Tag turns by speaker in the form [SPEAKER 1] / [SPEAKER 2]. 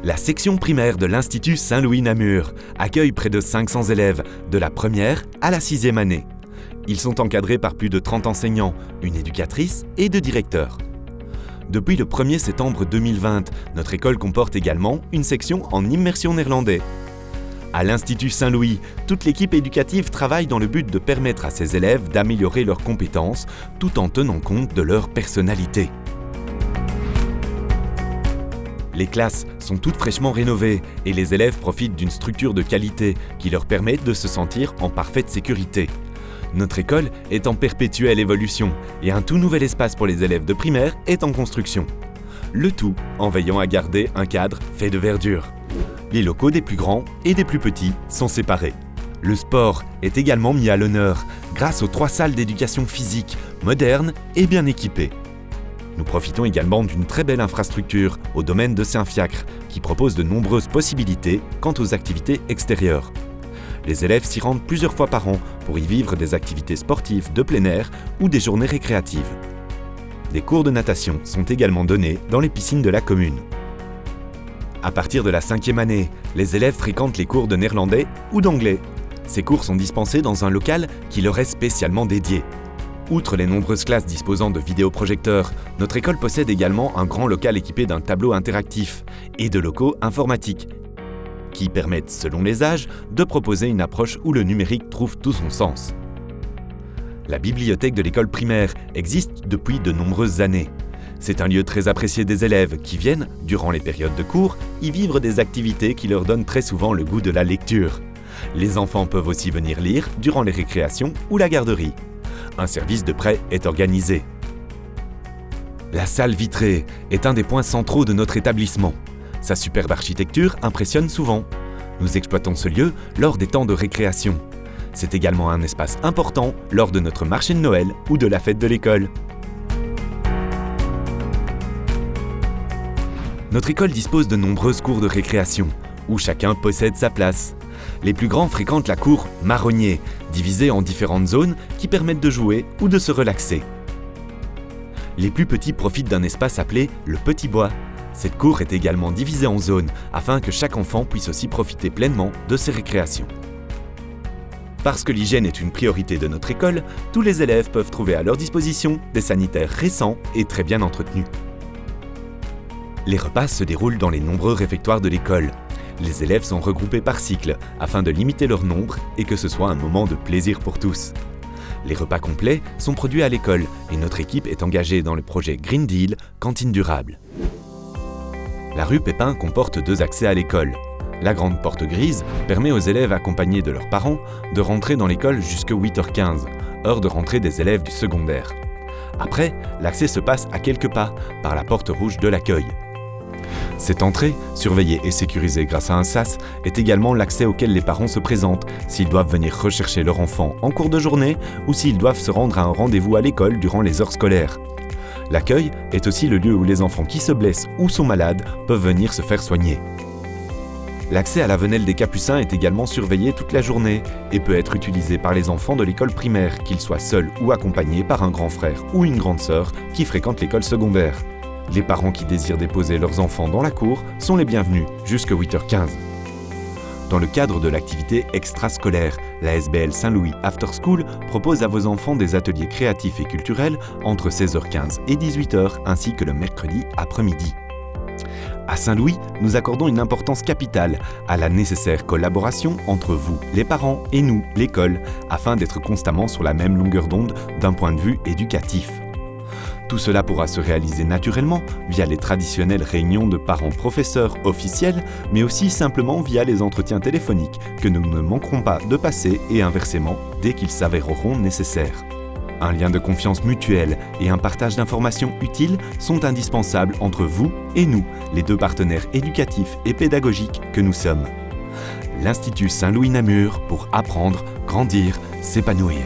[SPEAKER 1] La section primaire de l'Institut Saint-Louis-Namur accueille près de 500 élèves, de la première à la 6e année. Ils sont encadrés par plus de 30 enseignants, une éducatrice et 2 directeurs. Depuis le 1er septembre 2020, notre école comporte également une section en immersion néerlandais. À l'Institut Saint-Louis, toute l'équipe éducative travaille dans le but de permettre à ses élèves d'améliorer leurs compétences tout en tenant compte de leur personnalité. Les classes sont toutes fraîchement rénovées et les élèves profitent d'une structure de qualité qui leur permet de se sentir en parfaite sécurité. Notre école est en perpétuelle évolution et un tout nouvel espace pour les élèves de primaire est en construction. Le tout en veillant à garder un cadre fait de verdure. Les locaux des plus grands et des plus petits sont séparés. Le sport est également mis à l'honneur grâce aux 3 salles d'éducation physique modernes et bien équipées. Nous profitons également d'une très belle infrastructure au domaine de Saint-Fiacre qui propose de nombreuses possibilités quant aux activités extérieures. Les élèves s'y rendent plusieurs fois par an pour y vivre des activités sportives de plein air ou des journées récréatives. Des cours de natation sont également donnés dans les piscines de la commune. À partir de la 5e année, les élèves fréquentent les cours de néerlandais ou d'anglais. Ces cours sont dispensés dans un local qui leur est spécialement dédié. Outre les nombreuses classes disposant de vidéoprojecteurs, notre école possède également un grand local équipé d'un tableau interactif et de locaux informatiques qui permettent, selon les âges, de proposer une approche où le numérique trouve tout son sens. La bibliothèque de l'école primaire existe depuis de nombreuses années. C'est un lieu très apprécié des élèves qui viennent, durant les périodes de cours, y vivre des activités qui leur donnent très souvent le goût de la lecture. Les enfants peuvent aussi venir lire durant les récréations ou la garderie. Un service de prêt est organisé. La salle vitrée est un des points centraux de notre établissement. Sa superbe architecture impressionne souvent. Nous exploitons ce lieu lors des temps de récréation. C'est également un espace important lors de notre marché de Noël ou de la fête de l'école. Notre école dispose de nombreuses cours de récréation, où chacun possède sa place. Les plus grands fréquentent la cour marronnier, divisée en différentes zones qui permettent de jouer ou de se relaxer. Les plus petits profitent d'un espace appelé le Petit Bois. Cette cour est également divisée en zones afin que chaque enfant puisse aussi profiter pleinement de ses récréations. Parce que l'hygiène est une priorité de notre école, tous les élèves peuvent trouver à leur disposition des sanitaires récents et très bien entretenus. Les repas se déroulent dans les nombreux réfectoires de l'école. Les élèves sont regroupés par cycle afin de limiter leur nombre et que ce soit un moment de plaisir pour tous. Les repas complets sont produits à l'école et notre équipe est engagée dans le projet Green Deal Cantine Durable. La rue Pépin comporte 2 accès à l'école. La grande porte grise permet aux élèves accompagnés de leurs parents de rentrer dans l'école jusqu'à 8h15, heure de rentrée des élèves du secondaire. Après, l'accès se passe à quelques pas par la porte rouge de l'accueil. Cette entrée, surveillée et sécurisée grâce à un sas, est également l'accès auquel les parents se présentent s'ils doivent venir rechercher leur enfant en cours de journée ou s'ils doivent se rendre à un rendez-vous à l'école durant les heures scolaires. L'accueil est aussi le lieu où les enfants qui se blessent ou sont malades peuvent venir se faire soigner. L'accès à la Venelle des Capucins est également surveillé toute la journée et peut être utilisé par les enfants de l'école primaire, qu'ils soient seuls ou accompagnés par un grand frère ou une grande sœur qui fréquentent l'école secondaire. Les parents qui désirent déposer leurs enfants dans la cour sont les bienvenus jusqu'à 8h15. Dans le cadre de l'activité extrascolaire, la SBL Saint-Louis After School propose à vos enfants des ateliers créatifs et culturels entre 16h15 et 18h ainsi que le mercredi après-midi. À Saint-Louis, nous accordons une importance capitale à la nécessaire collaboration entre vous, les parents, et nous, l'école, afin d'être constamment sur la même longueur d'onde d'un point de vue éducatif. Tout cela pourra se réaliser naturellement via les traditionnelles réunions de parents-professeurs officiels, mais aussi simplement via les entretiens téléphoniques que nous ne manquerons pas de passer et inversement dès qu'ils s'avéreront nécessaires. Un lien de confiance mutuelle et un partage d'informations utiles sont indispensables entre vous et nous, les 2 partenaires éducatifs et pédagogiques que nous sommes. L'Institut Saint-Louis-Namur pour apprendre, grandir, s'épanouir.